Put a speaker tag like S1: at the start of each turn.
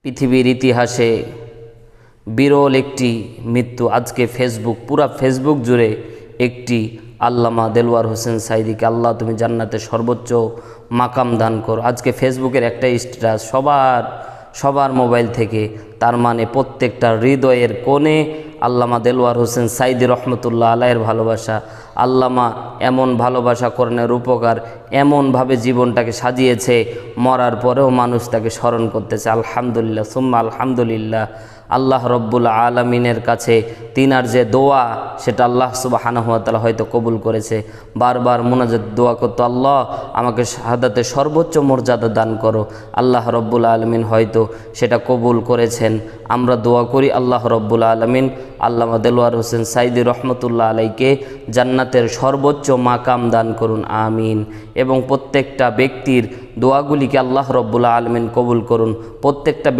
S1: পৃথিবীর ইতিহাসে বিরল একটি মৃত্যু। আজকে পুরা ফেসবুক জুড়ে একটি আল্লামা দেলোয়ার হোসেন সাঈদীকে আল্লাহ তুমি জান্নাতে সর্বোচ্চ মাকাম দান করো। আজকে ফেসবুকের একটা স্ট্যাটাস সবার মোবাইল থেকে, তার মানে প্রত্যেকটা হৃদয়ের কোণে আল্লামা দেলোয়ার হোসেন সাঈদী রহমতুল্লাহ আলাইহির ভালোবাসা। আল্লামা এমন ভালোবাসা করণের উপকার, এমনভাবে জীবনটাকে সাজিয়েছে, মরার পরেও মানুষ তাকে স্মরণ করতেছে। আলহামদুলিল্লাহ সুম্মা আলহামদুলিল্লাহ। আল্লাহ রব্বুল আলামিনের কাছে তিনার যে দোয়া, সেটা আল্লাহ সুবহানাহু ওয়া তাআলা হয়তো কবুল করেছে। বারবার মুনাজাত দোয়া করতো, আল্লাহ আমাকে শাহাদাতে সর্বোচ্চ মর্যাদা দান করো। আল্লাহ রব্বুল আলামিন হয়তো সেটা কবুল করেছেন। আমরা দোয়া করি আল্লাহ রব্বুল আলামিন আল্লামা দেলোয়ার হোসেন সাঈদী রহমতুল্লাহ আলাইকে জান্নাতের সর্বোচ্চ মাকাম দান করুন, আমিন। এবং প্রত্যেকটা ব্যক্তির দোয়াগুলিকে আল্লাহ রব্বুল আলামিন কবুল করুন। প্রত্যেকটা